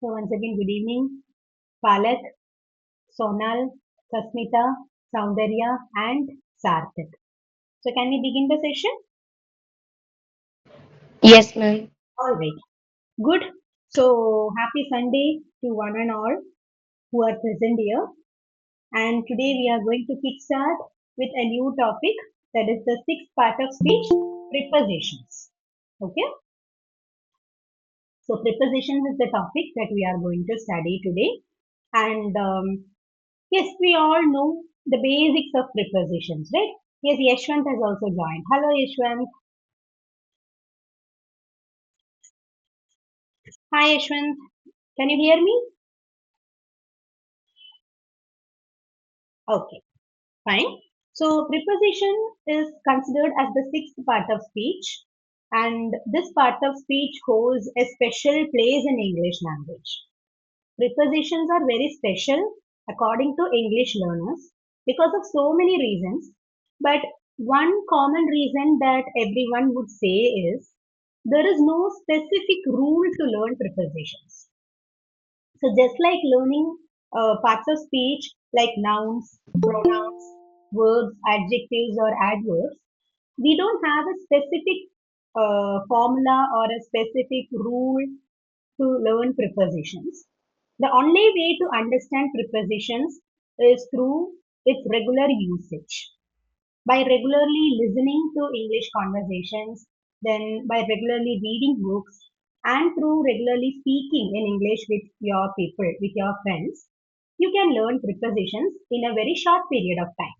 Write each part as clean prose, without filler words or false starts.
So once again, good evening, Palak, Sonal, Kasmita, Soundarya, and Sarthak. So can we begin the session? Yes, ma'am. All right. Good. So happy Sunday to one and all who are present here. And today we are going to kickstart with a new topic, that is the sixth part of speech, prepositions. Okay. So prepositions is the topic that we are going to study today. And yes, we all know the basics of prepositions, right? Yes, Yashwant has also joined. Hello, Yashwant. Hi, Yashwant. Can you hear me? Okay, fine. So, preposition is considered as the sixth part of speech, and this part of speech holds a special place in English language. Prepositions are very special according to English learners because of so many reasons. But one common reason that everyone would say is there is no specific rule to learn prepositions. So just like learning parts of speech like nouns, pronouns, verbs, adjectives, or adverbs, we don't have a specific formula or a specific rule to learn prepositions. The only way to understand prepositions is through its regular usage. By regularly listening to English conversations, then by regularly reading books, and through regularly speaking in English with your people, with your friends, you can learn prepositions in a very short period of time.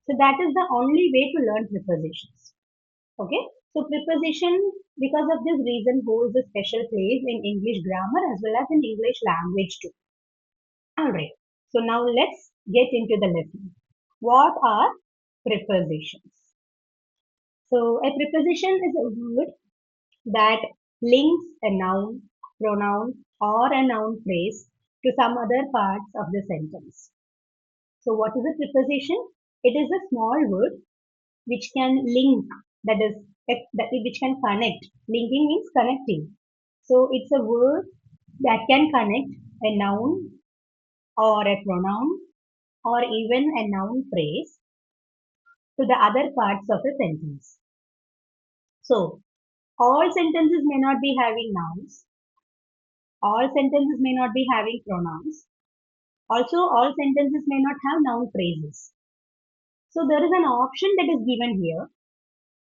So that is the only way to learn prepositions. Okay. So preposition, because of this reason, holds a special place in English grammar as well as in English language too. Alright. So now let's get into the lesson. What are prepositions? So a preposition is a word that links a noun, pronoun, or a noun phrase to some other parts of the sentence. So what is a preposition? It is a small word which can link, that is, which can connect. Linking means connecting. So it's a word that can connect a noun or a pronoun or even a noun phrase to the other parts of a sentence. So all sentences may not be having nouns, all sentences may not be having pronouns, also all sentences may not have noun phrases. So there is an option that is given here.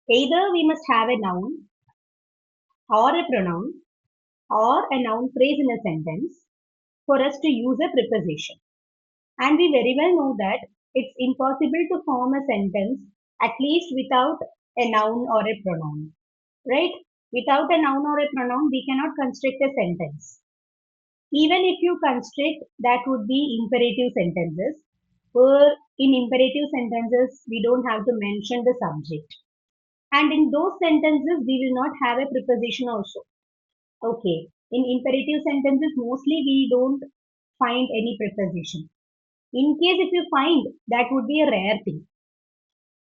Either we must have a noun or a pronoun or a noun phrase in a sentence for us to use a preposition. And we very well know that it's impossible to form a sentence at least without a noun or a pronoun, right? Without a noun or a pronoun, we cannot construct a sentence. Even if you construct, that would be imperative sentences. Where in imperative sentences, we don't have to mention the subject. And in those sentences, we will not have a preposition also. Okay. In imperative sentences, mostly we don't find any preposition. In case if you find, that would be a rare thing.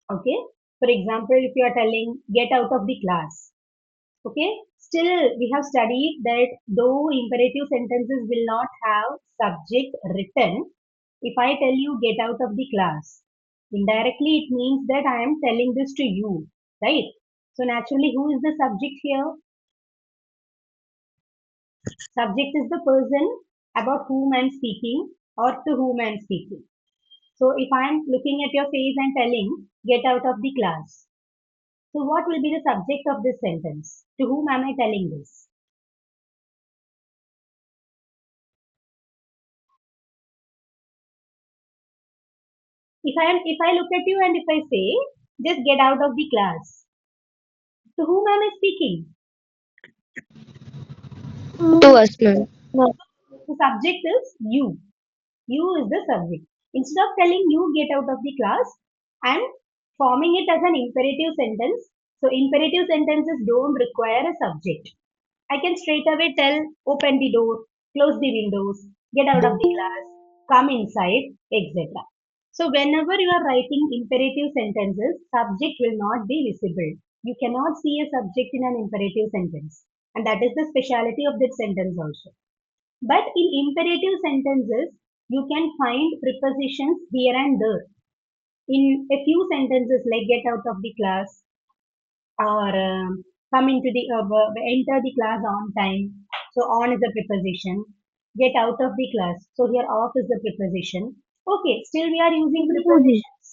Okay. For example, if you are telling get out of the class. Okay. Still, we have studied that though imperative sentences will not have subject written, if I tell you get out of the class, indirectly it means that I am telling this to you, right? So naturally, who is the subject here? Subject is the person about whom I am speaking or to whom I am speaking. So if I am looking at your face and telling, get out of the class. So what will be the subject of this sentence? To whom am I telling this? If I look at you and if I say, just get out of the class, to whom am I speaking? To us, ma'am. The subject is you. You is the subject. Instead of telling you get out of the class, I am forming it as an imperative sentence. So imperative sentences don't require a subject. I can straight away tell open the door, close the windows, get out of the class, come inside, etc. So whenever you are writing imperative sentences, subject will not be visible. You cannot see a subject in an imperative sentence. And that is the speciality of that sentence also. But in imperative sentences, you can find prepositions here and there. In a few sentences like get out of the class or come into the enter the class on time. So on is the preposition. Get out of the class. So here off is the preposition. Okay, still we are using prepositions.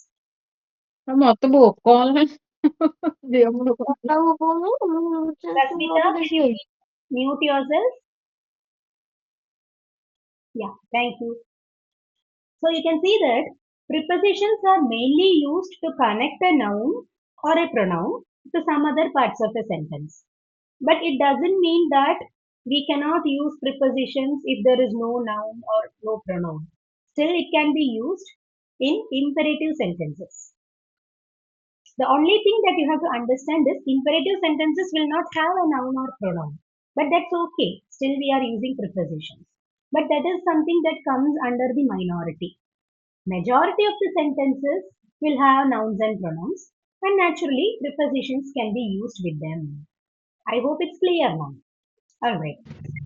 మొత్తం ఒప్పుకోవాలని దేవుడు Rasmita, can you please mute yourself? Yeah, thank you. So you can see that prepositions are mainly used to connect a noun or a pronoun to some other parts of a sentence. But it doesn't mean that we cannot use prepositions if there is no noun or no pronoun. Still, it can be used in imperative sentences. The only thing that you have to understand is imperative sentences will not have a noun or pronoun. But that's okay. Still, we are using prepositions. But that is something that comes under the minority. Majority of the sentences will have nouns and pronouns, and naturally prepositions can be used with them. I hope it's clear now. Alright.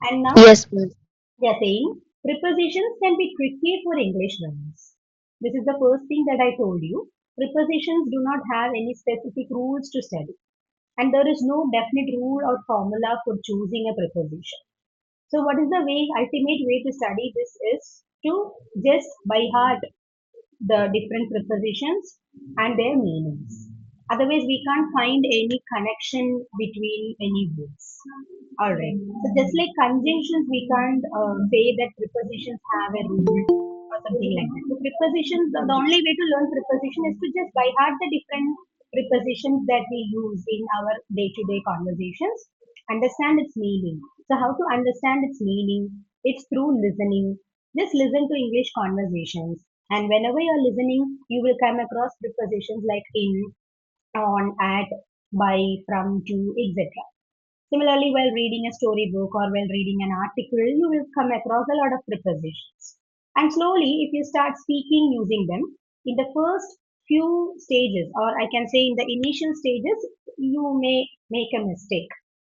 And now Yes, ma'am. they are saying prepositions can be tricky for English learners. This is the first thing that I told you. Prepositions do not have any specific rules to study, and there is no definite rule or formula for choosing a preposition. So, what is the ultimate way to study this is to just by heart the different prepositions and their meanings. Otherwise, we can't find any connection between any words. Alright. So just like conjunctions, we can't say that prepositions have a rule or something like that. So prepositions, the only way to learn preposition is to just by heart the different prepositions that we use in our day-to-day conversations, understand its meaning. So how to understand its meaning? It's through listening. Just listen to English conversations, and whenever you're listening, you will come across prepositions like in, on, at, by, from, to, etc. Similarly, while reading a storybook or while reading an article, you will come across a lot of prepositions. And slowly, if you start speaking using them, in the first few stages, or I can say in the initial stages, you may make a mistake.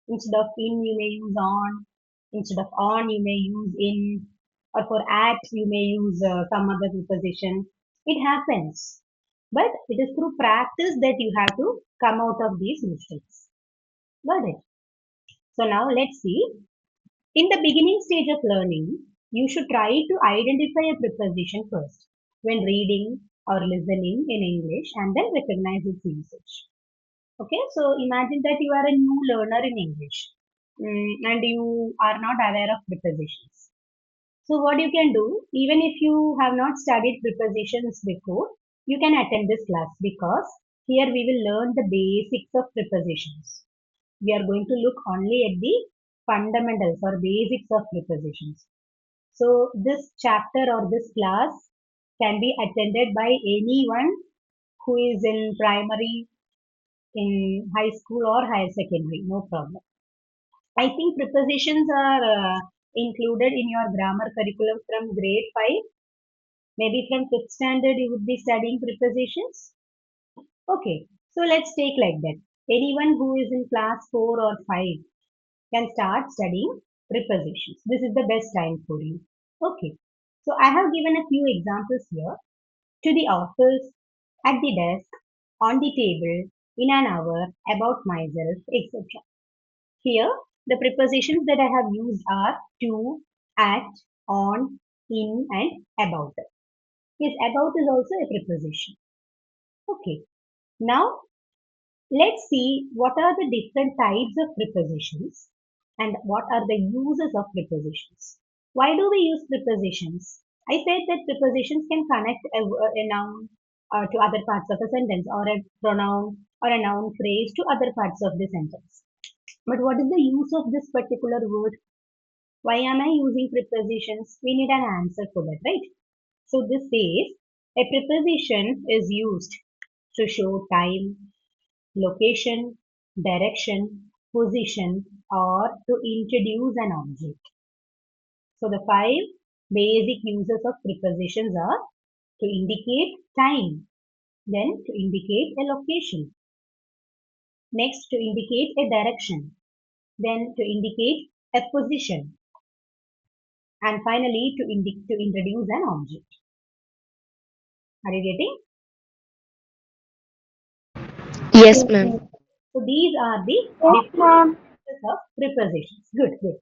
Instead of in, you may use on. Instead of on, you may use in. Or for at, you may use some other preposition. It happens. But it is through practice that you have to come out of these mistakes. Got it? So now let's see. In the beginning stage of learning, you should try to identify a preposition first when reading or listening in English and then recognize its usage. Okay, so imagine that you are a new learner in English, and you are not aware of prepositions. So what you can do, even if you have not studied prepositions before, you can attend this class because here we will learn the basics of prepositions. We are going to look only at the fundamentals or basics of prepositions. So this chapter or this class can be attended by anyone who is in primary, in high school or higher secondary, no problem. I think prepositions are included in your grammar curriculum from grade 5. Maybe from 5th standard you would be studying prepositions. Okay, so let's take like that. Anyone who is in class 4 or 5 can start studying prepositions. This is the best time for you. Okay, so I have given a few examples here. To the office, at the desk, on the table, in an hour, about myself, etc. Here, the prepositions that I have used are to, at, on, in, and about. Yes, about is also a preposition. Okay, now let's see what are the different types of prepositions and what are the uses of prepositions. Why do we use prepositions? I said that prepositions can connect a noun to other parts of a sentence or a pronoun or a noun phrase to other parts of the sentence. But what is the use of this particular word? Why am I using prepositions? We need an answer for that, right? So this says a preposition is used to show time, location, direction, position, or to introduce an object. So the five basic uses of prepositions are to indicate time, then to indicate a location, next to indicate a direction, then to indicate a position, and finally to introduce an object. Are you getting? Yes, ma'am. So these are the Yes, different ma'am. uses of prepositions. Good, good.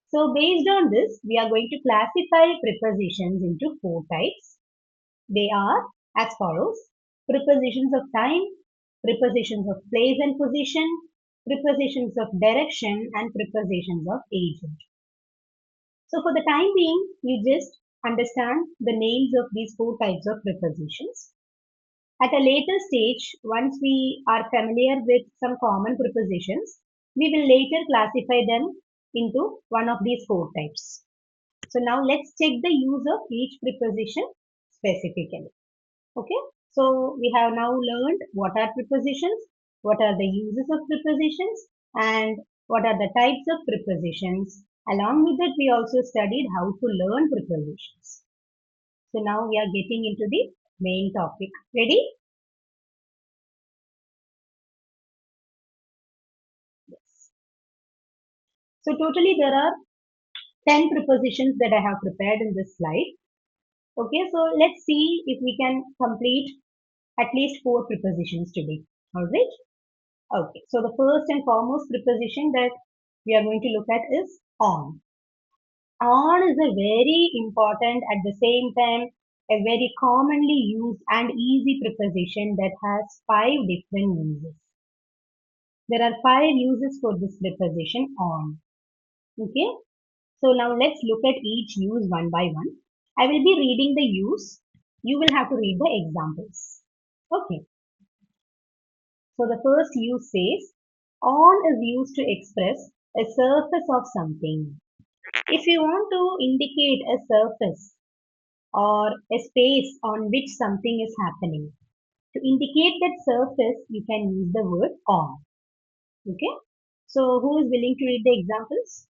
So based on this, we are going to classify prepositions into four types. They are as follows: prepositions of time, prepositions of place and position, prepositions of direction, and prepositions of agent. So for the time being, you just understand the names of these four types of prepositions. At a later stage, once we are familiar with some common prepositions, we will later classify them into one of these four types. So now let's check the use of each preposition specifically. Okay, so we have now learned what are prepositions, what are the uses of prepositions, and what are the types of prepositions. Along with that, we also studied how to learn prepositions. So now we are getting into the main topic. Ready? Yes. So totally there are 10 prepositions that I have prepared in this slide. Okay, so let's see if we can complete at least four prepositions today. Alright? Okay, so the first and foremost preposition that we are going to look at is on. On is a very important, at the same time, a very commonly used and easy preposition that has five different uses. There are five uses for this preposition on. Okay, so now let's look at each use one by one. I will be reading the use. You will have to read the examples. Okay, so the first use says, on is used to express a surface of something. If you want to indicate a surface or a space on which something is happening, to indicate that surface, you can use the word on. Okay, so who is willing to read the examples?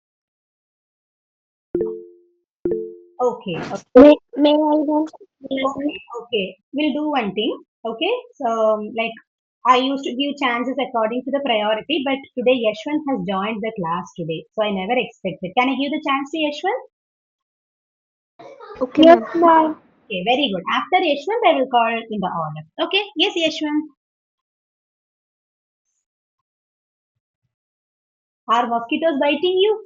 Okay, May I want okay, okay. We'll do one thing. Okay. So, like, I used to give chances according to the priority, but today Yashwant has joined the class today. So I never expected. Can I give the chance to Yashwant? Okay, Yes, ma'am. ma'am. Okay, very good. After Yashwant, I will call in the order. Okay. Yes, Yashwant. Are mosquitoes biting you?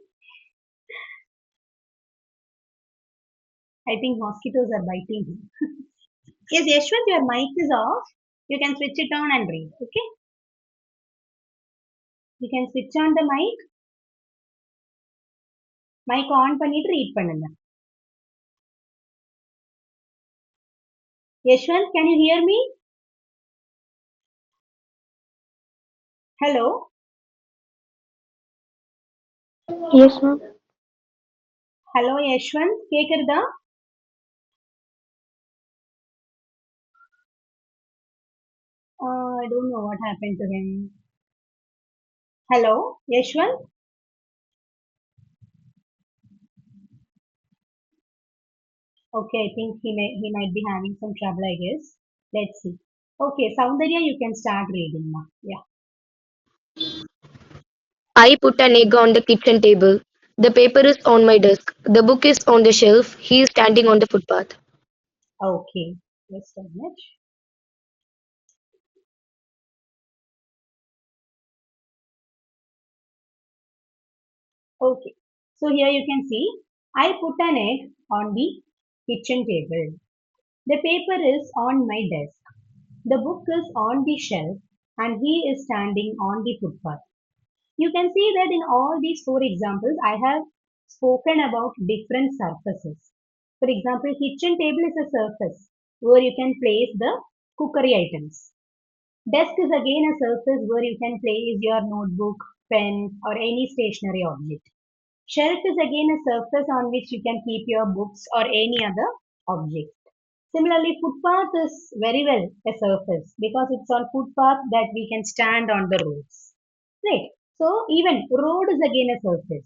I think mosquitoes are biting you. Yes, Yashwant, your mic is off. You can switch it on and read. Okay. You can switch on the mic. Mic on பண்ணிட்டு read பண்ணுங்க. Yashwant, can you hear me? Hello. Yes, ma'am. Hello, Yashwant. கேக்குறதா? I don't know what happened to him. Hello, Yashwant. Okay, I think he might be having some trouble, I guess. Let's see. Okay, Soundarya, you can start reading now. Yeah. I put an egg on the kitchen table. The paper is on my desk. The book is on the shelf. He is standing on the footpath. Okay. Just a minute. Okay. So here you can see I put an egg on the kitchen table. The paper is on my desk. The book is on the shelf and he is standing on the footpath. You can see that in all these four examples, I have spoken about different surfaces. For example, kitchen table is a surface where you can place the cookery items. Desk is again a surface where you can place your notebook, pen, or any stationary object. Shelf is again a surface on which you can keep your books or any other object. Similarly, footpath is very well a surface because it's on footpath that we can stand on the roads. Right. So even road is again a surface.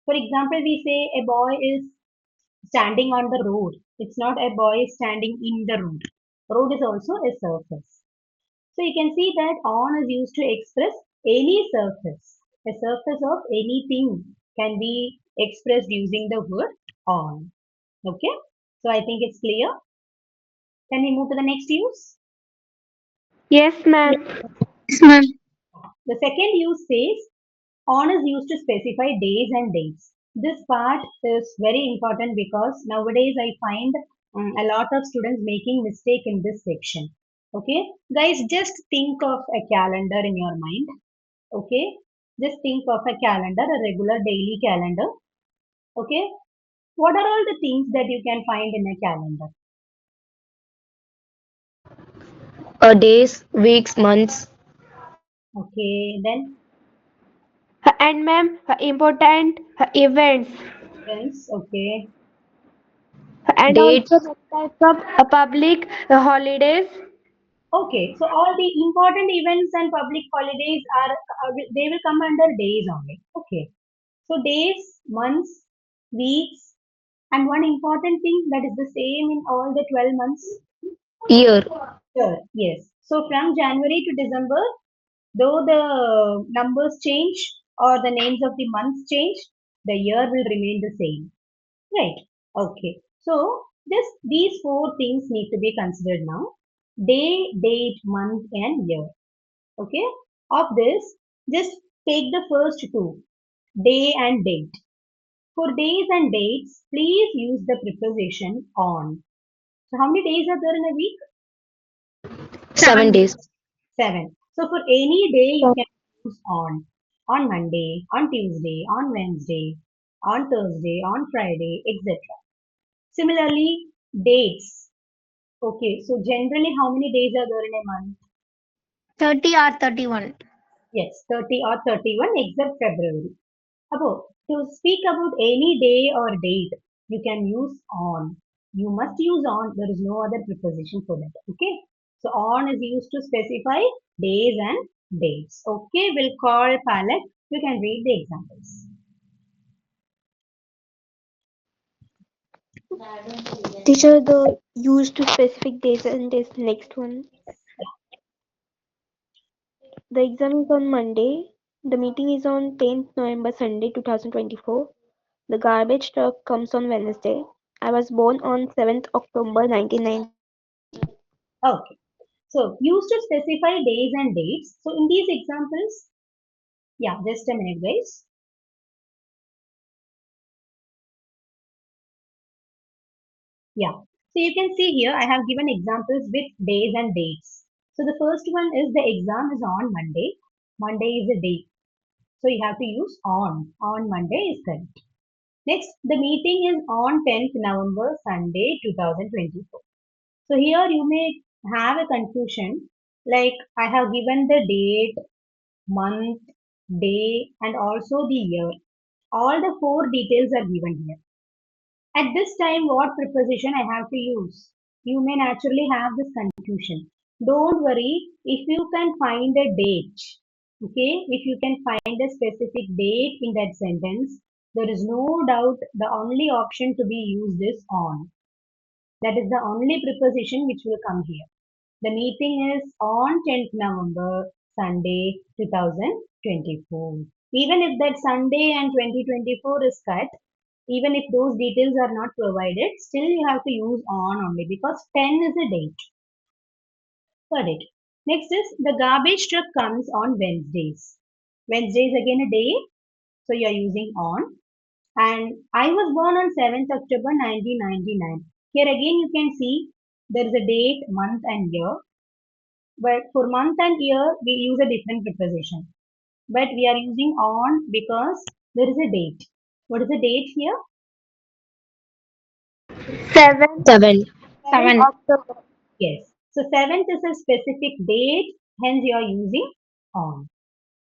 For example, we say a boy is standing on the road. It's not a boy standing in the road. Road is also a surface. So you can see that on is used to express any surface. A surface of anything can be expressed using the word on. Okay, so I think it's clear. Can we move to the next use? Yes, ma'am. Yes, ma'am. The second use says on is used to specify days and dates. This part is very important because nowadays I find a lot of students making mistake in this section. Okay, guys, just think of a calendar in your mind. Okay, just think of a calendar, a regular daily calendar. Okay, what are all the things that you can find in a calendar? Days, weeks, months. Okay, then And ma'am, important events. events. Okay, And Dates. also the types of public holidays. okay. So all the important events and public holidays are they will come under days only. Okay. So days, months, weeks, and one important thing that is the same in all the 12 months. Year. Sure. Yes. So from January to December, though the numbers change or the names of the months change, the year will remain the same. Right. Okay. So this these four things need to be considered now. Day, date, month, and year. Okay. Of this, just take the first two, day and date. For days and dates, please use the preposition on. So how many days are there in a week? 7 days. 7. So for any day you can use on. On Monday, on Tuesday, on Wednesday, on Thursday, on Friday, etc. Similarly, dates. Okay, so generally how many days are there in a month? 30 or 31. Yes, 30 or 31 except February. About to speak about any day or date, you can use on. You must use on. There is no other preposition for that. Okay. So on is used to specify days and dates. Okay. We'll call Palak. You can read the examples. These are the used to specific days and this next one. The exam is on Monday. The meeting is on 10th November, Sunday 2024. The garbage truck comes on Wednesday. I was born on 7th October 1990. Okay. So used to specify days and dates. So in these examples, yeah, just a minute, guys. Yeah. So you can see here I have given examples with days and dates. So the first one is the exam is on Monday. Monday is a day. So you have to use on. On Monday is correct. Next, the meeting is on 10th November, Sunday 2024. So here you may have a confusion like I have given the date, month, day, and also the year. All the four details are given here. At this time, what preposition I have to use? You may naturally have this confusion. Don't worry if you can find a date. Okay, if you can find a specific date in that sentence, there is no doubt the only option to be used is on. That is the only preposition which will come here. The meeting is on 10th November, Sunday 2024. Even if that Sunday and 2024 is cut, even if those details are not provided, still you have to use on only because 10 is a date. Got it. Next is the garbage truck comes on Wednesdays. Wednesday is again a day, so you are using on. And I was born on 7th October 1999. Here again you can see there is a date, month and year. But for month and year we use a different preposition. But we are using on because there is a date. What is the date here? 7th 7. 7th. October. Yes. So 7th is a specific date, hence you are using on.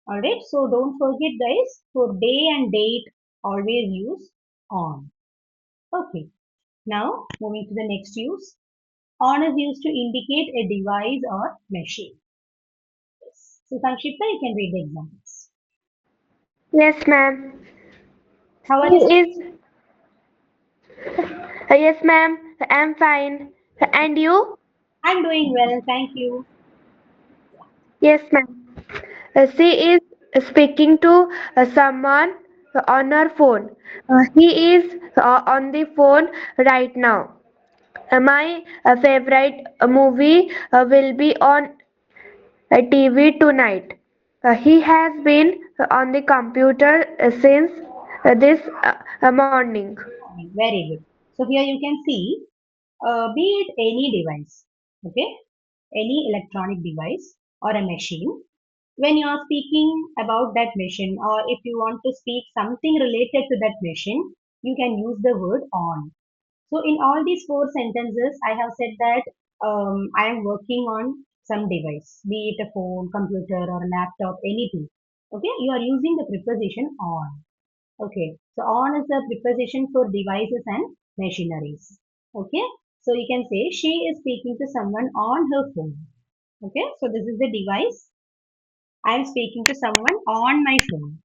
Alright, so don't forget guys, for day and date, always use on. Okay, now moving to the next use. On is used to indicate a device or machine. Yes. So Sankshipa, you can read the examples. Yes, ma'am. How She are you? is. Yes, ma'am. I'm fine. And you? I'm doing well, thank you. Yes, ma'am. She is speaking to someone on her phone. He is on the phone right now. My favorite movie will be on TV tonight. He has been on the computer since this morning. Very good. So here you can see, be it any device, okay, any electronic device or a machine. When you are speaking about that machine, or if you want to speak something related to that machine, you can use the word on. So in all these four sentences, I have said that I am working on some device, be it a phone, computer, or a laptop, anything. Okay, you are using the preposition on. Okay, so on is the preposition for devices and machineries. Okay, so you can say she is speaking to someone on her phone. Okay, so this is the device. I am speaking to someone on my phone.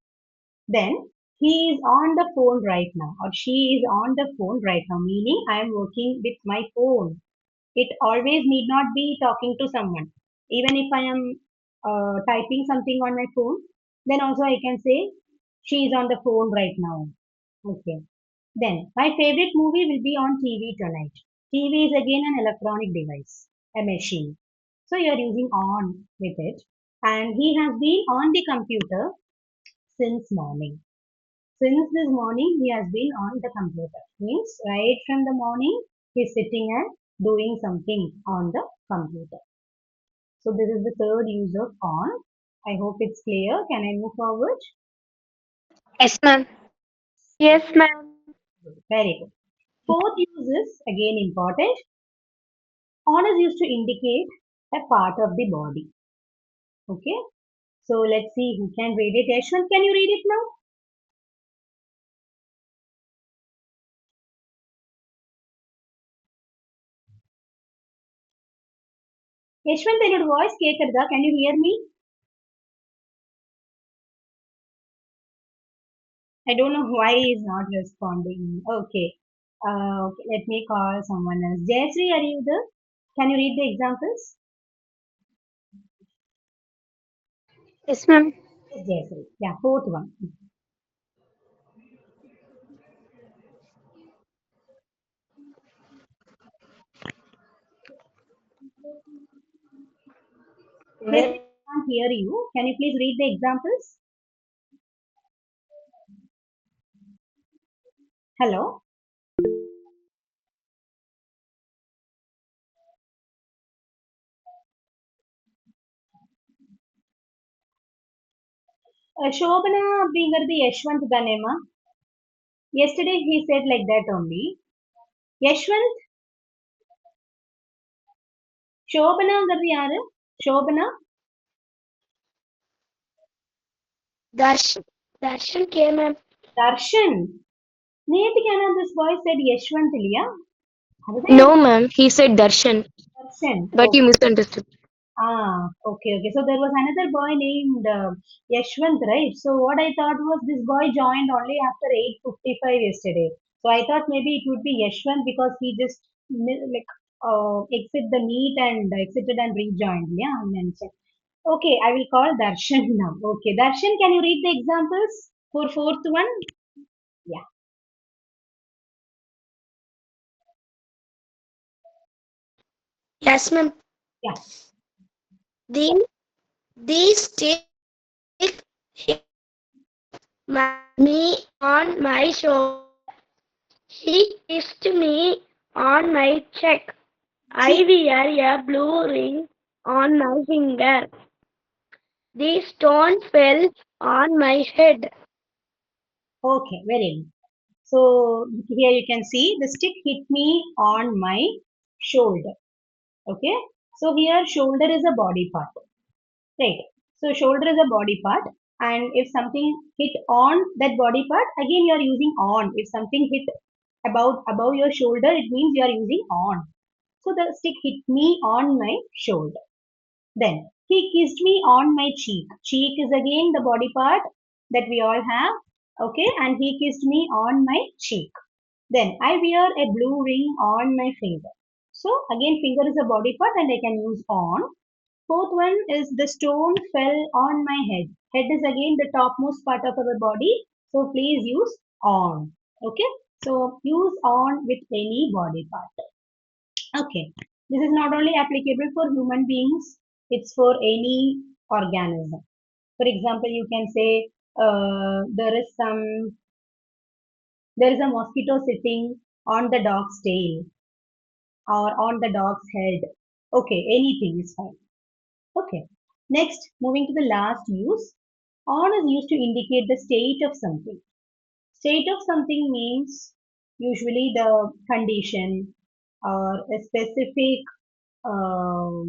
Then he is on the phone right now, or she is on the phone right now, meaning I am working with my phone. It always need not be talking to someone. Even if I am typing something on my phone, then also I can say she is on the phone right now. Okay. Then my favorite movie will be on TV tonight. TV is again an electronic device, a machine. So you are using on with it. And he has been on the computer since morning. Since this morning, he has been on the computer. Means right from the morning, he's sitting and doing something on the computer. So this is the third use of on. I hope it's clear. Can I move forward? Yes, ma'am. Yes, ma'am. Very good. Fourth use is again important. On is used to indicate a part of the body. Okay. So let's see who can read it. Yashwant, can you read it now? Yashwant, your voice കേക്കരുതാ. Can you hear me? I don't know why he is not responding. Okay. Okay, let me call someone else. Jayashree, are you there? Can you read the examples? Yes, ma'am. Yes, Jayashree. Yeah, fourth one. Jayashree, I can't hear you. Can you please read the examples? Hello? Shobana அப்படிங்கிறது Yashwant தானேமா? Yesterday he said like that only. Yashwant, ஷோபனாங்கிறது யாரு? Shobana? Darshan. Darshan came, ma'am. Darshan. நேத்துக்கு ஆனா this boy said Yashwant இல்லையா? அதுதான் No, எனக்கு ma'am. He said Darshan, Darshan. but you misunderstood. Okay, okay. So there was another boy named Yashwant, right? So what I thought was this boy joined only after 8:55 yesterday. So I thought maybe it would be Yashwant because he just like exit the meet and exited and rejoined. Yeah, I mentioned. Okay, I will call Darshan now. Okay, Darshan, can you read the examples for fourth one? Yeah, Yes, ma'am. yeah. The the stick hit me on my shoulder. He kissed me on my cheek. I Cheek. wear a blue ring on my finger. The stone fell on my head. Okay, very good. So here you can see the stick hit me on my shoulder. Okay, so here shoulder is a body part, right? So shoulder is a body part, and if something hit on that body part, again you are using on. If something hit above your shoulder, it means you are using on. So the stick hit me on my shoulder. Then he kissed me on my cheek. Cheek is again the body part that we all have. Okay, and he kissed me on my cheek. Then I wear a blue ring on my finger. So again finger is a body part and I can use on. Fourth one is the stone fell on my head. Head is again the topmost part of our body. So please use on. Okay. So use on with any body part. Okay. This is not only applicable for human beings, it's for any organism. For example, you can say there is a mosquito sitting on the dog's tail or on the dog's head. Okay, anything is fine. Okay. Next, moving to the last use. On is used to indicate the state of something. State of something means usually the condition or a specific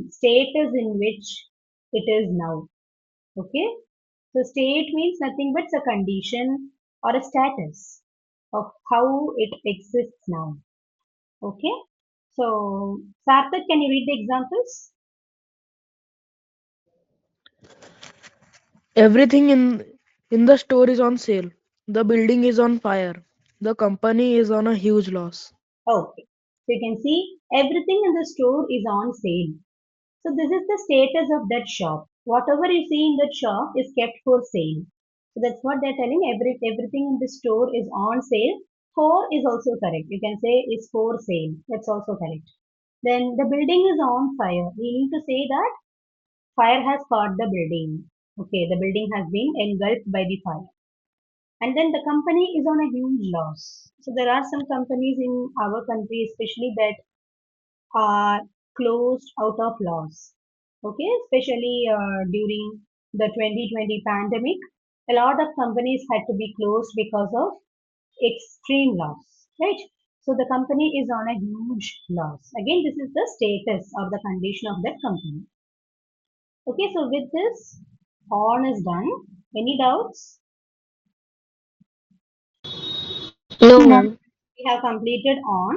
status in which it is now. Okay. So state means nothing but a condition or a status of how it exists now. Okay. So Sarthak, can you read the examples? Everything in the store is on sale. The building is on fire. The company is on a huge loss. Okay. So you can see everything in the store is on sale. So this is the status of that shop. Whatever you see in that shop is kept for sale. So that's what they're telling. Everything in the store is on sale. For is also correct. You can say is for sale. That's also correct. Then the building is on fire. We need to say that fire has caught the building. Okay, the building has been engulfed by the fire. And then the company is on a huge loss. So there are some companies in our country, especially that are closed out of loss. Okay, especially during the 2020 pandemic, a lot of companies had to be closed because of extreme loss, right? So the company is on a huge loss. Again, this is the status or the condition of that company. Okay, so with this, on is done. Any doubts? No, ma'am. We have completed on.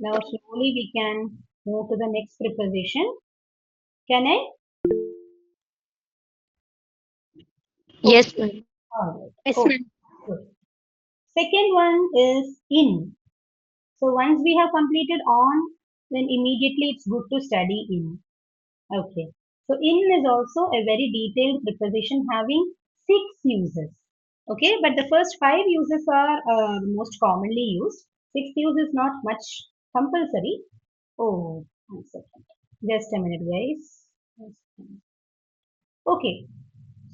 Now slowly we can move to the next preposition. Can I? Okay. Yes, ma'am. All right. Yes, Okay. ma'am. Good. Second one is in. So once we have completed on, then immediately it's good to study in. Okay. So in is also a very detailed preposition having 6 uses. Okay, but the first 5 uses are most commonly used. Sixth use is not much compulsory. Oh, 1 second. Just a minute, guys. Just a minute. Okay,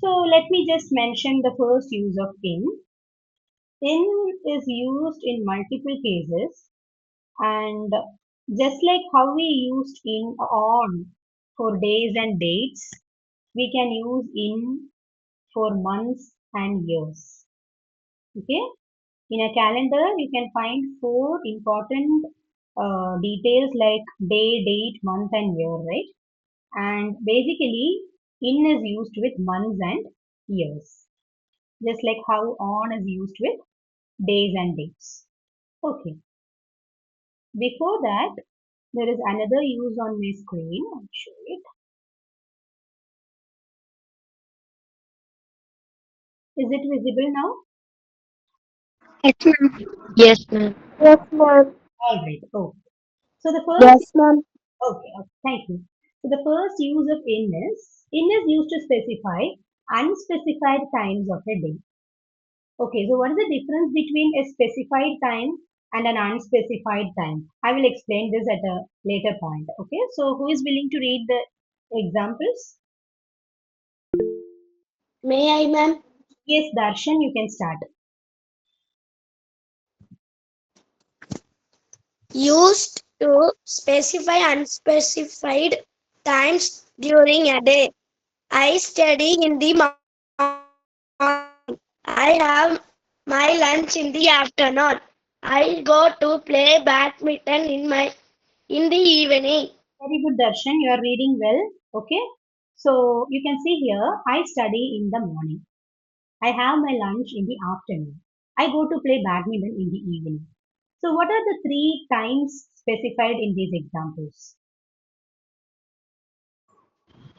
so let me just mention the first use of in. In is used in multiple cases, and just like how we used in on for days and dates, we can use in for months and years. Okay, in a calendar, you can find 4 important details like day, date, month, and year, right? And basically, in is used with months and years, just like how on is used with days and dates. Okay, before that, there is another use on my screen. I'll show it. Is it visible now? Yes, ma'am. Yes, ma'am. Yes, ma'am. All right. Oh, so the first, Yes, ma'am. okay, okay, thank you. So the first use of in is used to specify unspecified times of a day. Okay, so what is the difference between a specified time and an unspecified time? I will explain this at a later point. Okay, so who is willing to read the examples? May I, ma'am? Yes, Darshan, you can start. Used to specify unspecified times during a day. I study in the morning. I have my lunch in the afternoon. I go to play badminton in the evening. Very good, Darshan, you are reading well. Okay, so you can see here, I study in the morning. I have my lunch in the afternoon. I go to play badminton in the evening. So what are the 3 times specified in these examples?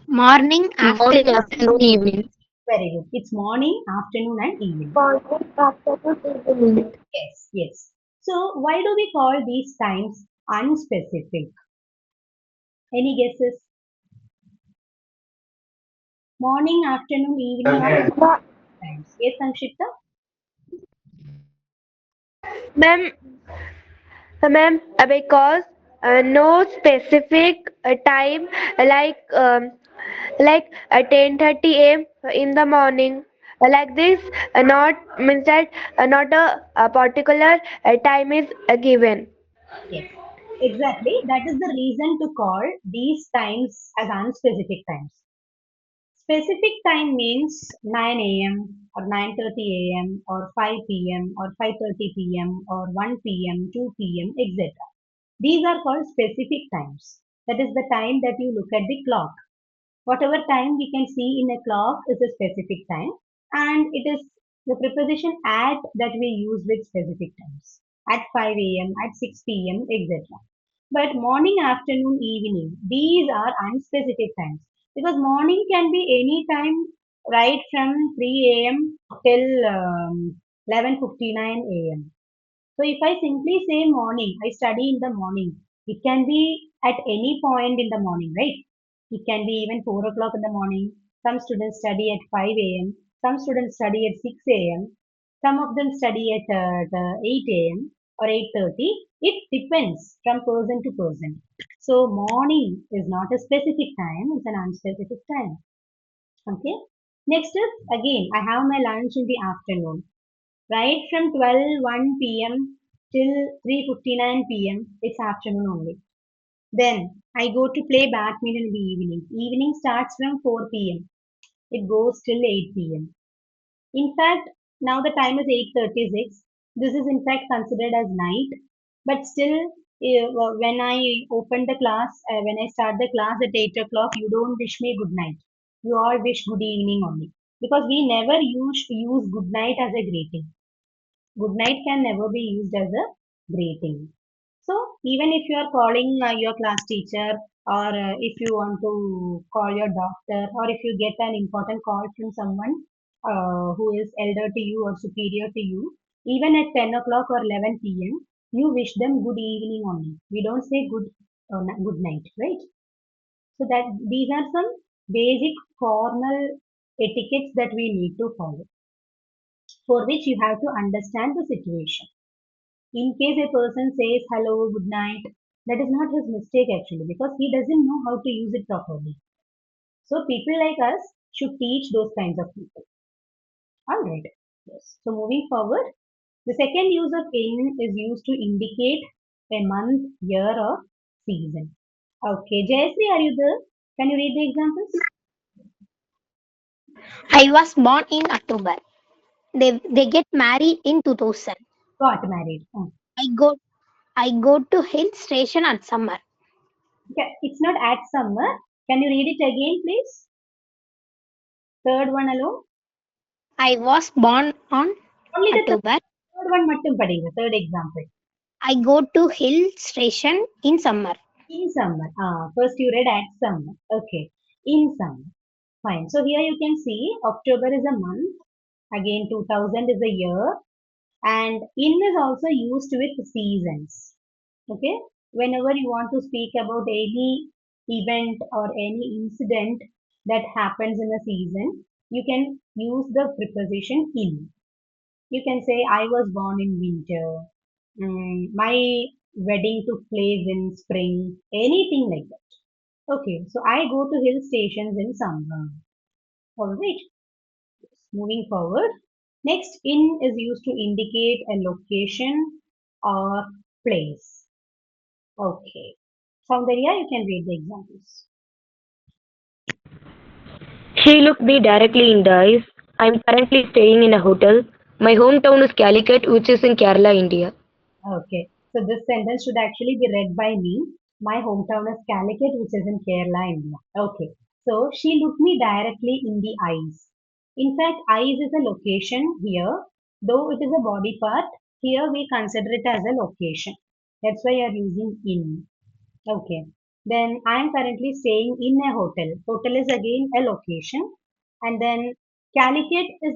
Morning, Morning, afternoon, afternoon, evening. Very good. It's morning, afternoon, and evening. Morning, afternoon, evening. Yes, yes. So why do we call these times unspecific? Any guesses? Morning, afternoon, evening are Ma- times. Yes, Sanshita? Ma'am, because no specific time like 10:30 a.m. in the morning. Like this, not means that not a particular time is given. Yes, exactly. That is the reason to call these times as unspecific times. Specific time means 9 a.m. or 9:30 a.m. or 5 p.m. or 5:30 p.m. or 1 p.m., 2 p.m., etc. These are called specific times. That is the time that you look at the clock. Whatever time we can see in a clock is a specific time, and it is the preposition at that we use with specific times. At 5 a.m., at 6 p.m., etc. But morning, afternoon, evening, these are unspecific times because morning can be any time right from 3 a.m. till 11:59 a.m. So if I simply say morning, I study in the morning. It can be at any point in the morning, right? It can be even 4 o'clock in the morning. Some students study at 5 a.m. Some students study at 6 a.m. Some of them study at 8 a.m. or 8:30. It depends from person to person. So morning is not a specific time, it's an unspecific time. Okay. Next is again, I have my lunch in the afternoon. Right from 12:01 p.m. till 3:59 p.m. It's afternoon only. Then I go to play badminton in the evening. Evening starts from 4 p.m. It goes till 8 p.m. In fact, now the time is 8:36. This is in fact considered as night. But still, when I open the class, when I start the class at 8 o'clock, you don't wish me good night. You all wish good evening only. Because we never use good night as a greeting. Good night can never be used as a greeting. So even if you are calling your class teacher, or if you want to call your doctor, or if you get an important call from someone who is elder to you or superior to you, even at 10 o'clock or 11 p.m., you wish them good evening only. We don't say good night, right? So that these are some basic formal etiquettes that we need to follow, for which you have to understand the situation. In case a person says hello, good night, that is not his mistake actually because he doesn't know how to use it properly. So people like us should teach those kinds of people. Alright. Yes. So moving forward, the second use of in is used to indicate a month, year or season. Okay, Jayasri, are you there? Can you read the examples? I was born in October. They get married in 2000. Got married. I go I go to hill station at summer. Okay, it's not at summer. Can you read it again, please? Third one alone. I was born on Only the October. third one mattum padinga. Third example. I go to hill station in summer. In summer. First you read at summer. Okay. In summer. Fine. So here you can see October is a month. Again 2000 is a year. And in is also used with seasons. Okay. Whenever you want to speak about any event or any incident that happens in a season, you can use the preposition in. You can say, I was born in winter. My wedding took place in spring. Anything like that. Okay, so I go to hill stations in summer. Alright, moving forward. Next, in is used to indicate a location or place. Okay. Soundarya, you can read the examples. She looked me directly in the eyes. I'm currently staying in a hotel. My hometown is Calicut, which is in Kerala, India. Okay, so this sentence should actually be read by me. My hometown is Calicut, which is in Kerala, India. Okay, so she looked me directly in the eyes. In fact, eyes is a location here, though it is a body part. Here we consider it as a location. That's why I are using in. Okay, then I am currently staying in a hotel. Hotel is again a location, and then Calicut is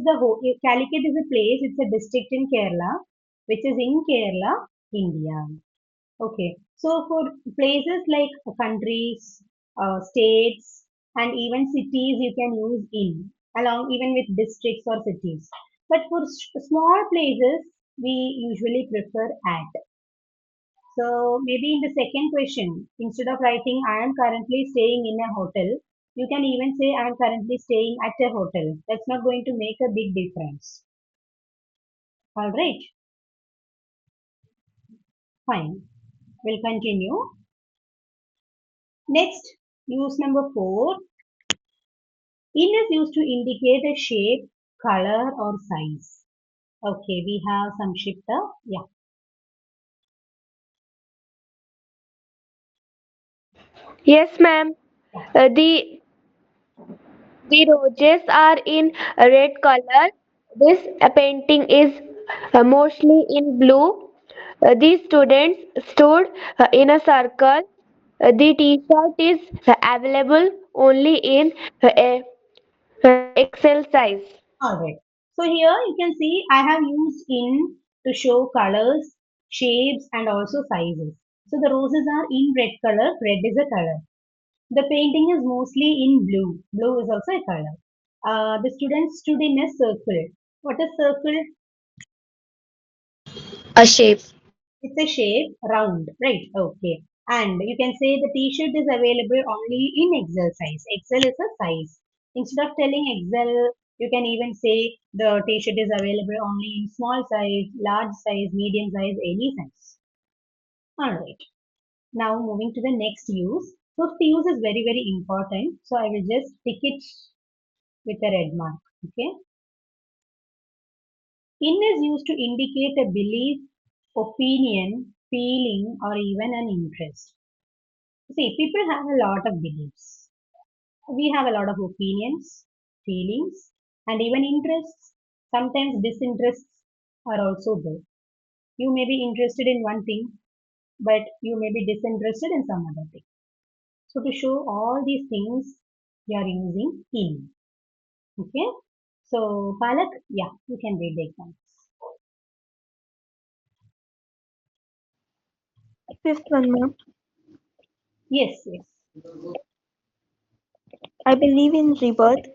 Calicut is a place. It's a district in Kerala, which is in Kerala, India. Okay, so for places like countries, states, and even cities, you can use in along even with districts or cities. But for small places, we usually prefer at. So maybe in the second question, instead of writing I am currently staying in a hotel, you can even say I am currently staying at a hotel. That's not going to make a big difference. All right, fine. We'll continue. Next, use number 4. In is used to indicate a shape, color, or size. Okay, we have Samshipta. Yeah, Yes, ma'am. yeah. The roses are in red color. This painting is mostly in blue. The students stood in a circle. The T-shirt is available only in XL size. All right. So here you can see I have used in to show colors, shapes, and also sizes. So the roses are in red color. Red is a color. The painting is mostly in blue. Blue is also a color. The students stood in a circle. What is circle? A shape. It's a shape, round, right? Okay. And you can say the t-shirt is available only in XL size. XL is a size. Instead of telling XL, you can even say the t-shirt is available only in small size, large size, medium size, any size. Alright. Now moving to the next use. Fifth use is very, very important. So I will just tick it with a red mark. Okay. In is used to indicate a belief, opinion, feeling, or even an interest. See, people have a lot of beliefs. We have a lot of opinions, feelings, and even interests. Sometimes disinterests are also there. You may be interested in one thing, but you may be disinterested in some other thing. So to show all these things, you are using in. Okay. So Palak, yeah, you can read the examples. Fifth one, ma'am. Yes, yes. I believe in rebirth.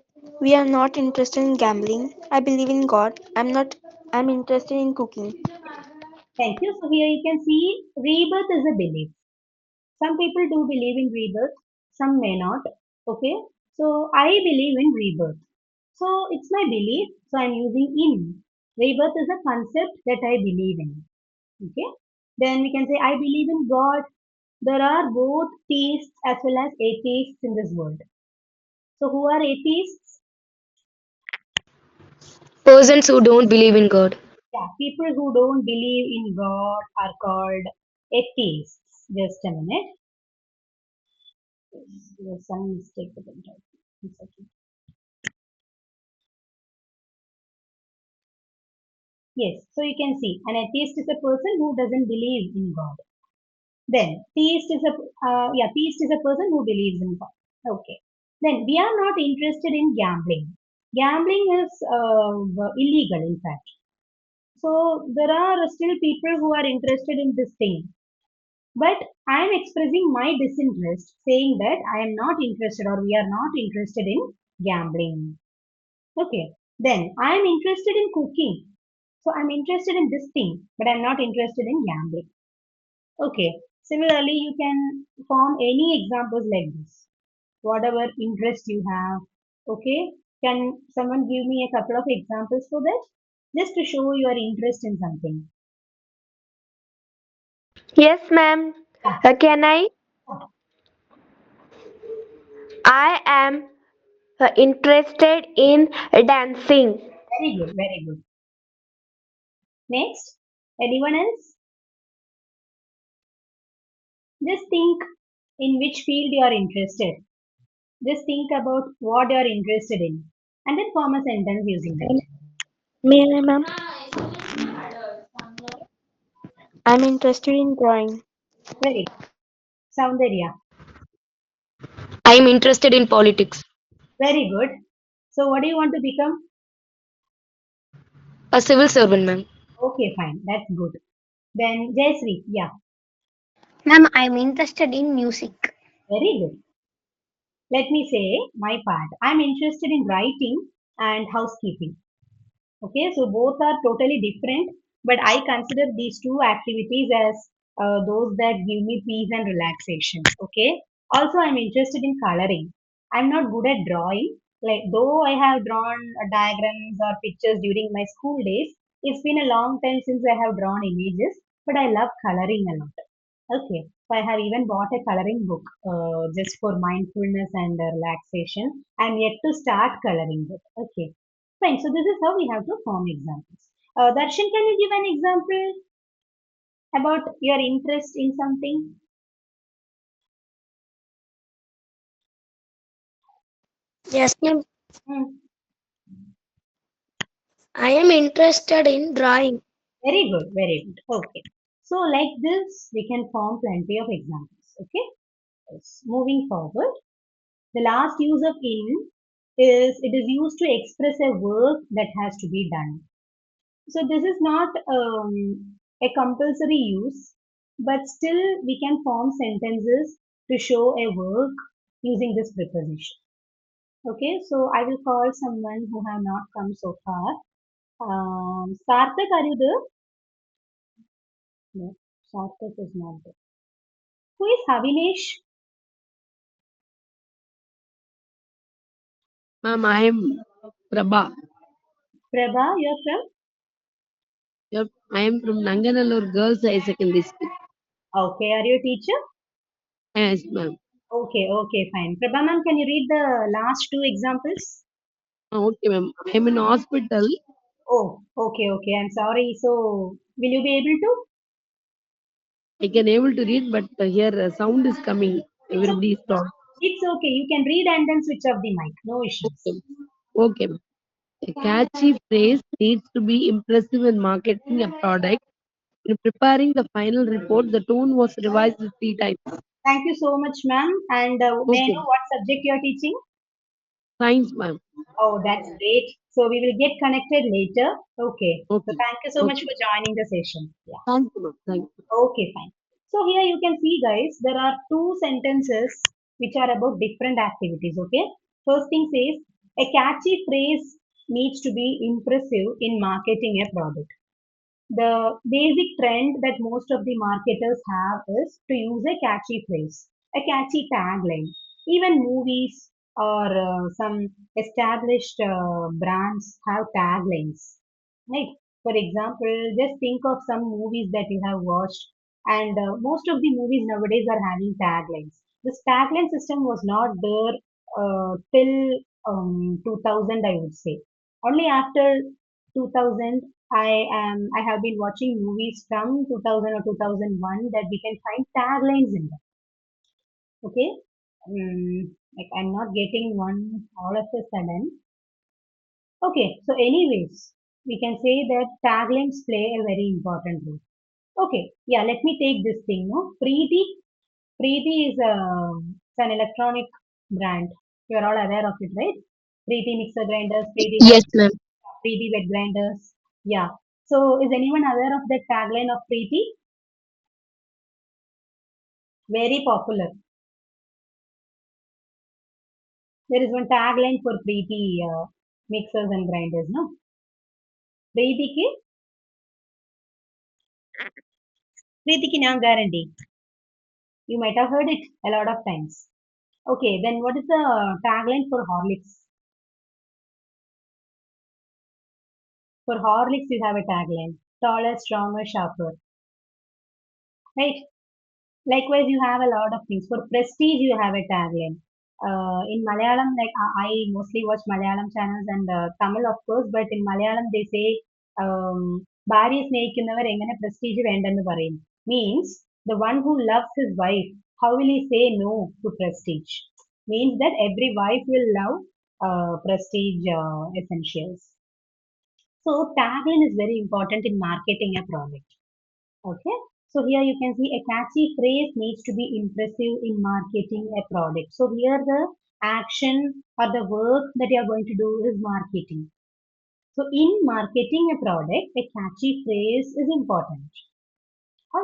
We are not interested in gambling. I believe in God. I'm interested in cooking. Thank you. So here you can see rebirth is a belief. Some people do believe in rebirth, some may not. Okay. So I believe in rebirth. So it's my belief. So I'm using in. Rebirth is a concept that I believe in. Okay. Then we can say I believe in God. There are both theists as well as atheists in this world. So who are atheists? Persons who don't believe in God. Yeah, people who don't believe in God are called atheists. Just a minute. There's some mistake with the title. One second. Yes, so you can see an atheist is a person who doesn't believe in God. Then theist is a person who believes in God. Okay. Then we are not interested in gambling. Gambling is illegal, in fact. So there are still people who are interested in this thing. But I am expressing my disinterest, saying that I am not interested or we are not interested in gambling. Okay. Then I am interested in cooking. So I'm interested in this thing, but I'm not interested in gambling. Okay. Similarly, you can form any examples like this. Whatever interest you have. Okay. Can someone give me a couple of examples for that? Just to show your interest in something. Yes, ma'am. Ah, Can I? ah, I am interested in dancing. very good. Very good. Next. Anyone else? Just think in which field you are interested. Just think about what you are interested in and then form a sentence using that. May I, ma'am? I'm interested in drawing. Very good. Soundarya. I am interested in politics. Very good. So what do you want to become? A civil servant, ma'am. Okay, fine. That's good. Then Jayasri. Yeah, Ma'am, I'm interested in music. very good. Let me say my part. I'm interested in writing and housekeeping. Okay, so both are totally different. but I consider these two activities as those that give me peace and relaxation. Okay. Also, I'm interested in coloring. I'm not good at drawing. Like though I have drawn diagrams or pictures during my school days, it's been a long time since I have drawn images. But I love coloring a lot. Okay, so I have even bought a coloring book just for mindfulness and relaxation. I'm yet to start coloring book. Okay, fine. So this is how we have to form examples. Darshan, can you give an example about your interest in something? Yes, ma'am. Hmm. I am interested in drawing. Very good, very good. Okay. So like this, we can form plenty of examples. Okay. Yes. Moving forward, the last use of in is it is used to express a work that has to be done. So this is not a compulsory use, but still we can form sentences to show a work using this preposition. Okay, so I will call someone who have not come so far. Sarthak, are you there? No, Sarthak is not there. Who is Havinesh? Ma'am, I am Prabha. Prabha, you're from? Yep, I am from Nanganallur Girls High Secondary School. Okay, are you a teacher? Yes, ma'am. Okay, okay, fine. Prabha ma'am, can you read the last two examples? Okay, ma'am. I am in hospital. Oh, okay, okay. I'm sorry. So, will you be able to? I can able to read, but here sound is coming. It's okay. Everybody is talking. It's okay. You can read and then switch off the mic. No issues. Okay. Okay, ma'am. A catchy phrase needs to be impressive in marketing a product. In preparing the final report, the tone was revised 3 times. Thank you so much, ma'am. And may I Okay. know what subject you are teaching? Science, ma'am. Oh, that's great. So we will get connected later. Okay. So Okay. thank you so much Okay. for joining the session. Yeah. Thank you, ma'am. Thank you. Okay, fine. So here you can see, guys, there are two sentences which are about different activities. Okay. First thing says a catchy phrase needs to be impressive in marketing a product. The basic trend that most of the marketers have is to use a catchy phrase, a catchy tagline. Even movies or some established brands have taglines. Right? For example, just think of some movies that you have watched, and most of the movies nowadays are having taglines. This tagline system was not there till 2000, I would say. Only after 2000 I have been watching movies from 2000 or 2001 that we can find taglines in them. Okay, like I'm not getting one all of a sudden. Okay, so anyways, we can say that taglines play a very important role. Okay, yeah, let me take this thing. No, Preeti is it's an electronic brand. You are all aware of it, right? Preeti mixer grinders, Yes, ma'am. Preeti wet grinders. Yeah. So is anyone aware of the tagline of Preeti? Very popular. There is one tagline for Preeti mixers and grinders, no? Preeti ki, Preeti ki naam guarantee. You might have heard it a lot of times. Okay, then what is the tagline for Horlicks? For Horlicks, you have a tagline: taller, stronger, sharper. Right? Likewise, you have a lot of things. For Prestige, you have a tagline. In Malayalam, like I mostly watch Malayalam channels and Tamil, of course, but in Malayalam, they say, ഭാര്യയെ സ്നേഹിക്കുന്നവർ എങ്ങനെ prestige വേണ്ടെന്ന് പറയും. Means, the one who loves his wife, how will he say no to prestige? Means that every wife will love prestige essentials. So, tagline is very important in marketing a product. Okay. So here you can see a catchy phrase needs to be impressive in marketing a product. So here the action or the work that you are going to do is marketing. So in marketing a product, a catchy phrase is important.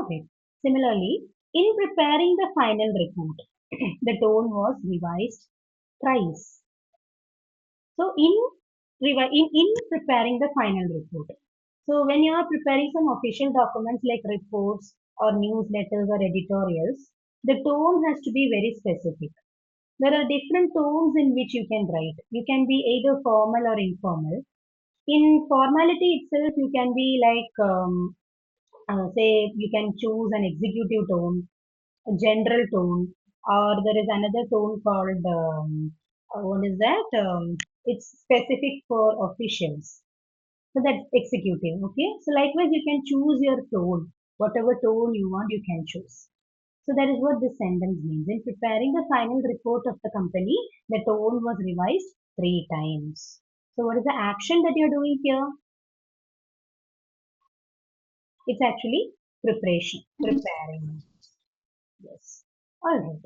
Okay. Similarly, in preparing the final report, the tone was revised thrice. So in preparing the final report. So when you are preparing some official documents like reports or newsletters or editorials, the tone has to be very specific. There are different tones in which you can write. You can be either formal or informal. In formality itself, you can be like, say, you can choose an executive tone, a general tone, or there is another tone called, what is that? It's specific for officials. So that's executive, okay? So likewise, you can choose your tone. Whatever tone you want, you can choose. So that is what this sentence means. In preparing the final report of the company, the tone was revised 3 times. So what is the action that you're doing here? It's actually preparation, preparing. Yes. All right.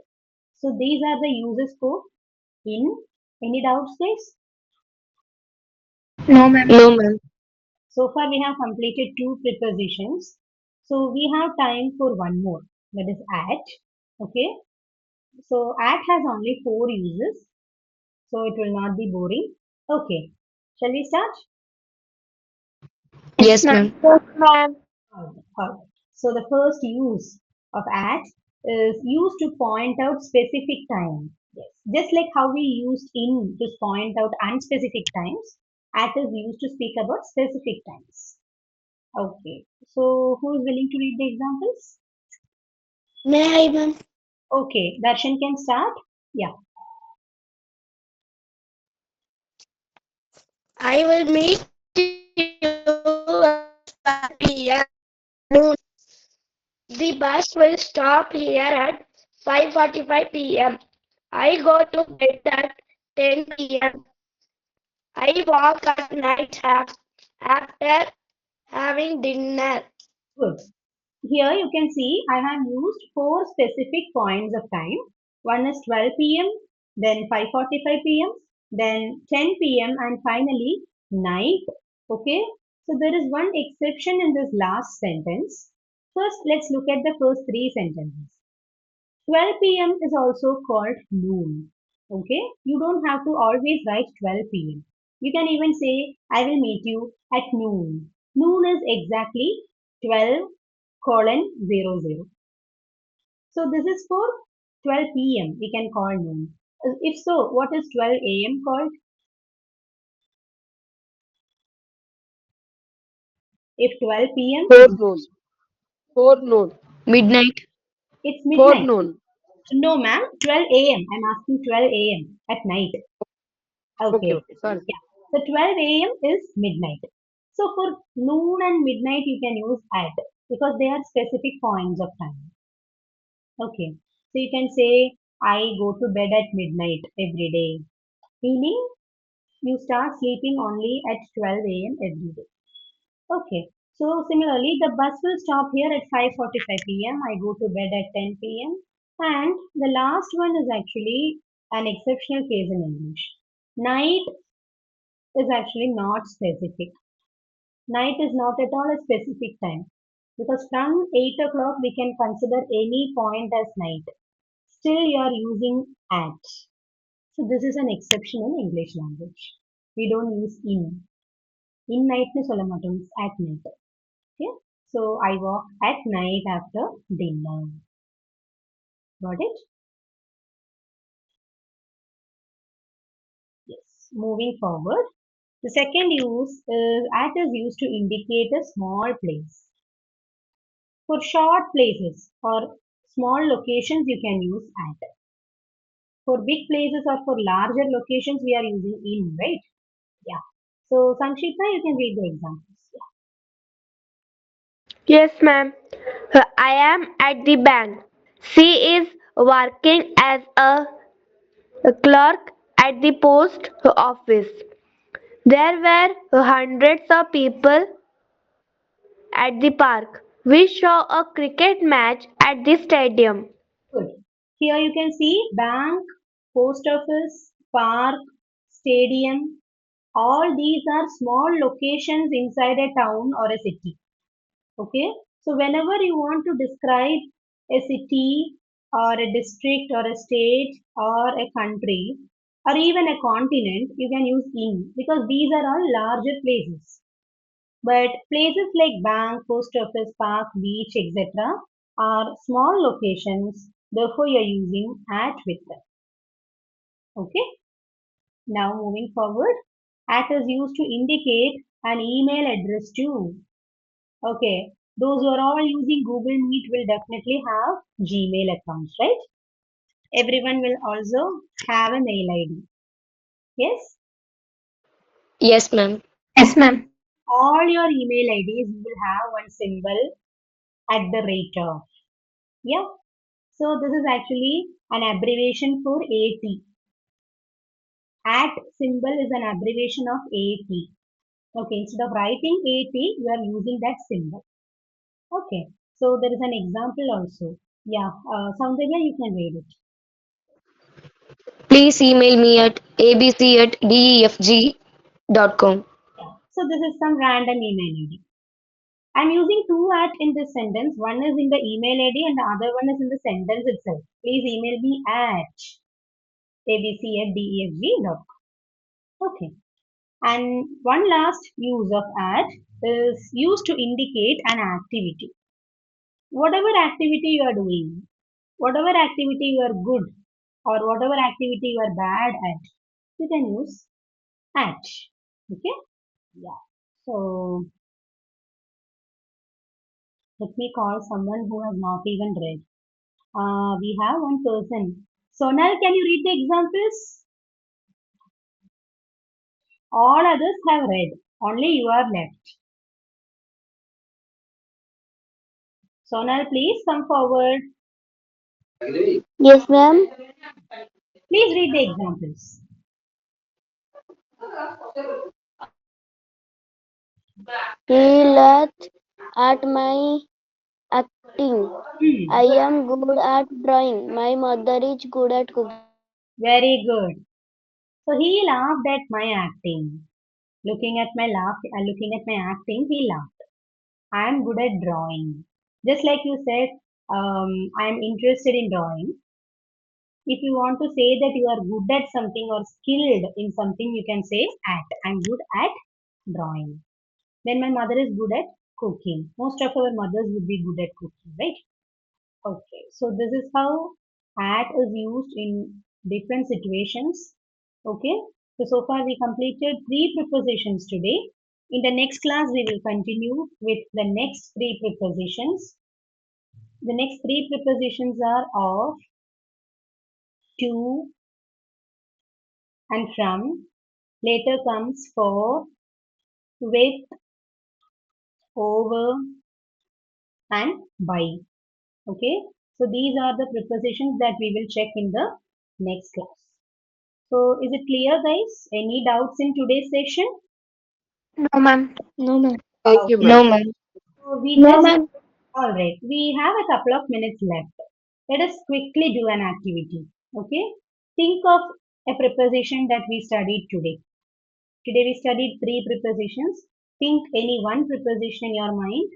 So these are the uses for in. Any doubts, guys? No, ma'am. No, ma'am. So far we have completed two prepositions. So we have time for one more. That is at. Okay. So at has only 4 uses. So it will not be boring. Okay. Shall we start? Yes, Yes, ma'am. ma'am. Yes, ma'am. Alright. So the first use of at is used to point out specific time. Yes. Just like how we used in to point out unspecific times, at is used to speak about specific times. Okay. So who is willing to read the examples? May I, ma'am? Okay. Darshan can start. Yeah. I will meet you at 12 p.m. noon. The bus will stop here at 5:45 p.m. I go to bed at 10 p.m. I walk at night after having dinner. Good. Here you can see I have used 4 specific points of time. One is 12 p.m., then 5:45 p.m., then 10 p.m., and finally night. Okay, so there is one exception in this last sentence. First, let's look at the first 3 sentences. 12 p.m. is also called noon. Okay, you don't have to always write 12 p.m. You can even say, I will meet you at noon. Noon is exactly 12 colon 00. So this is for 12 p.m. We can call noon. If so, what is 12 a.m. called? If 12 p.m. is, Forenoon. Forenoon. Midnight. it's midnight. Forenoon. No, ma'am, 12 a.m. I'm asking 12 a.m. at night. Okay, Okay. okay. Sorry. Yeah. So 12 a.m. is midnight. So for noon and midnight, you can use at because they are specific points of time. Okay. So you can say, I go to bed at midnight every day. Meaning, you start sleeping only at 12 a.m. every day. Okay. So similarly, the bus will stop here at 5:45 p.m. I go to bed at 10 p.m. And the last one is actually an exceptional case in English. Night is actually not specific. Night is not at all a specific time because from 8 o'clock we can consider any point as night. Still you are using at. So this is an exception in English language. We don't use in. In night ni solla matom, it's at night. Okay. So I walk at night after dinner. Got it? Yes. Moving forward. The second use is at is used to indicate a small place. For short places or small locations, you can use at. For big places or for larger locations, we are using in, right? Yeah. So, Sankshipa, you can read the examples. Yes, ma'am. I am at the bank. She is working as a clerk at the post office. There were hundreds of people at the park. We saw a cricket match at the stadium. Good. Here you can see bank, post office, park, stadium. All these are small locations inside a town or a city. Okay. So, whenever you want to describe a city or a district or a state or a country or even a continent, you can use in because these are all larger places. But places like bank, post office, park, beach, etc. are small locations, therefore you're using at with them. Okay, now moving forward, at is used to indicate an email address too. Okay, those who are all using Google Meet will definitely have Gmail accounts, right? Everyone will also have a mail ID. Yes, Yes, ma'am. Yes, ma'am. all your email IDs will have one symbol at the rate of. Yeah, so this is actually an abbreviation for AT. At symbol is an abbreviation of AT. Okay, instead of writing AT, you are using that symbol. Okay, so there is an example also. Yeah, Soundarya, you can read it. Please email me at abc@defg.com. Yeah. So this is some random email ID. I'm using two at in this sentence. One is in the email ID and the other one is in the sentence itself. Please email me at abc@defg.com. Okay. And one last use of at is used to indicate an activity. Whatever activity you are doing, whatever activity you are good or whatever activity you are bad at, you can use at. Okay? Yeah. So let me call someone who has not even read. We have one person. Sonal, can you read the examples? All others have read. Only you are left. Sonal, please come forward. Yes, ma'am. Please read the examples. He laughed at my acting. Hmm, I good. am good at drawing. My mother is good at cooking. Very good. So he laughed at my acting. Looking at my acting, he laughed. I am good at drawing. Just like you said, I am interested in drawing. If you want to say that you are good at something or skilled in something, you can say at. I'm good at drawing. Then my mother is good at cooking. Most of our mothers would be good at cooking, right? Okay, so this is how at is used in different situations. Okay, so far we completed three prepositions today. In the next class, we will continue with the next three prepositions. The next three prepositions are of, to, and from. Later comes for, with, over, and by. Okay, so these are the prepositions that we will check in the next class. So is it clear, guys? Any doubts in today's session? No, ma'am. No, ma'am. Thank you, Okay, ma'am. No, ma'am. so we No, just, ma'am. all right, we have a couple of minutes left. Let us quickly do an activity. Okay, think of a preposition that we studied today. Today we studied three prepositions. Think any one preposition in your mind.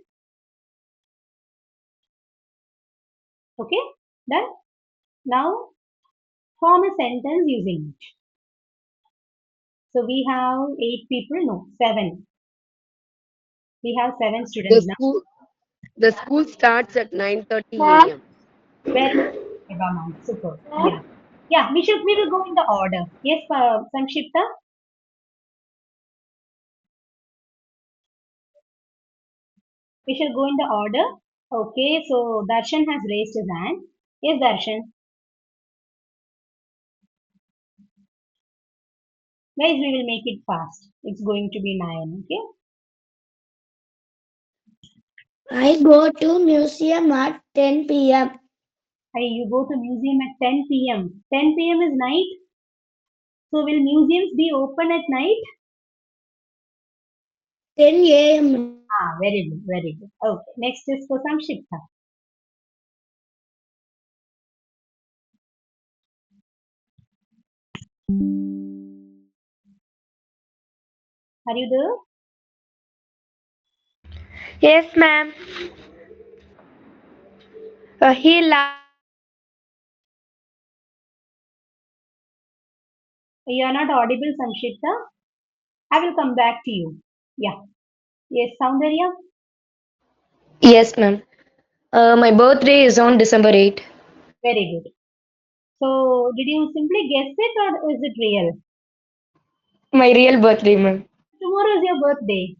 Okay, done. Now form a sentence using it. So we have eight people, no, seven. We have seven The students now. school the school starts at 9:30 Ma'am. a.m. Very good, Ma'am. Super. Yeah. Yeah, we will go in the order. Yes, Sanshipta, we shall go in the order. Okay, so Darshan has raised his hand. Yes, Darshan. Guys, we will make it fast. It's going to be 9, okay? I go to museum at 10 p.m. Hey, you go to museum at 10 p.m. 10 p.m. is night. So will museums be open at night? 10 a.m. Ah, very good, very good. Okay, next is for Sanshipta. Are you there? Yes, ma'am. He laughed at my acting. You are not audible, Sanshipta. I will come back to you. Yeah. Yes, Soundarya? Yes, ma'am. My birthday is on December 8th. Very good. So, did you simply guess it or is it real? My real birthday, ma'am. Tomorrow is your birthday.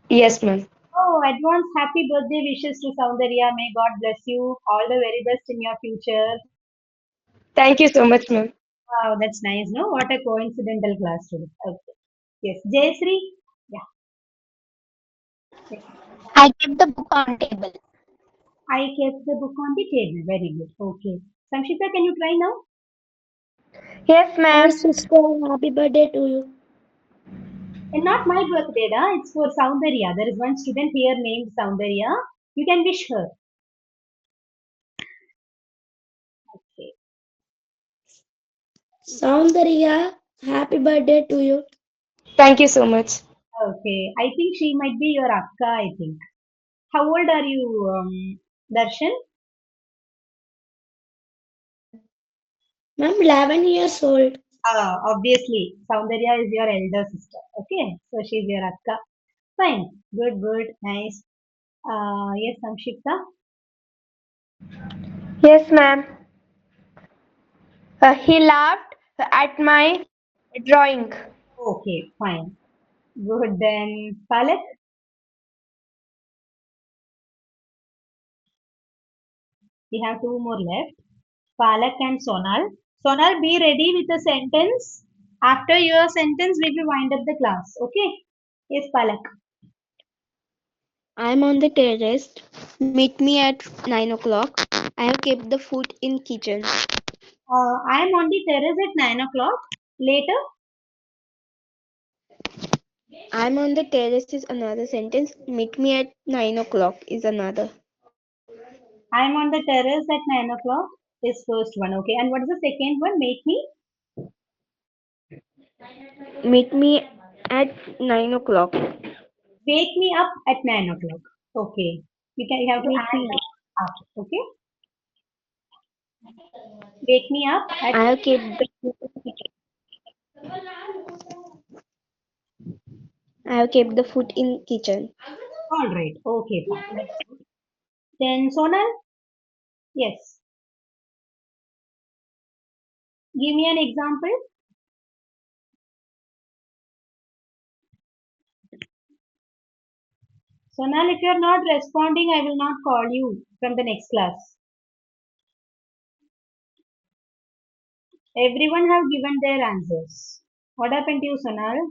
Yes, ma'am. Oh, advance happy birthday wishes to Soundarya. May God bless you. All the very best in your future. Thank you so much, ma'am. Wow, that's nice, no? What a coincidental class today. Okay. Yes, Jayashree? Yeah. Yes. I kept the book on table. I kept the book on the table. Very good. Okay. Samshita, can you try now? Yes, Hi, ma'am. sister. Happy birthday to you. And not my birthday, da. It's for Soundarya. There is one student here named Soundarya. You can wish her. Okay. Soundarya, happy birthday to you. Thank you so much. Okay. I think she might be your akka, I think. How old are you, Darshan? Ma'am, 11 years old. Obviously, Soundarya is your elder sister. Okay. So she's your akka. Fine. Good, good. Nice. Yes, Samshita. Yes, ma'am. He laughed at my drawing. Okay, fine. Good. Then, Palak, we have two more left. Palak and Sonal. Sonal, be ready with a sentence. After your sentence, we will wind up the class. Okay? Yes, Palak. I'm on the terrace. Meet me at 9 o'clock. I have kept the food in kitchen. I am on the terrace at 9 o'clock. Later, I'm on the terrace is another sentence. Meet me at 9 o'clock is another. I am on the terrace at 9 o'clock is first one. Okay. And what is the second one? Make me. Meet me at 9 o'clock. Wake me up at 9 o'clock. Okay. You have to Meet add me. the up. Okay. Wake me up at. I have kept the food in kitchen. I have kept the food in kitchen. All right. Okay, fine. That's good. Then Sonal. Yes. Give me an example. Sonal, if you are not responding, I will not call you from the next class. Everyone have given their answers. What happened to you, Sonal?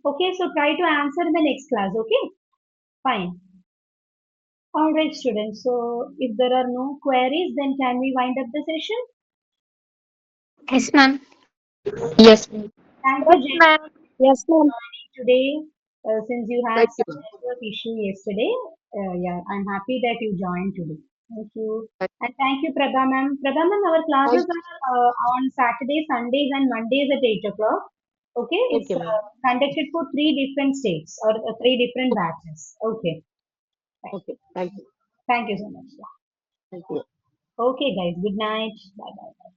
Okay, so try to answer in the next class. Okay, fine. All right, students. So if there are no queries, then can we wind up the session? Yes, ma'am. Yes, ma'am. Thank you, Yes, Jay, ma'am. Yes, ma'am. today. Since you had Thank you, some ma'am. network issue yesterday, yeah, I'm happy that you joined today. Thank you. Thank And thank you, Prabha ma'am. Prabha ma'am, our thank classes are on Saturdays, Sundays, and Mondays at 8 o'clock. Okay, it's Okay, ma'am. conducted for three different states or three different batches. Okay, fine. Okay, thank you. Thank you so much. Yeah. Thank you. Okay, guys. Good night. Bye bye.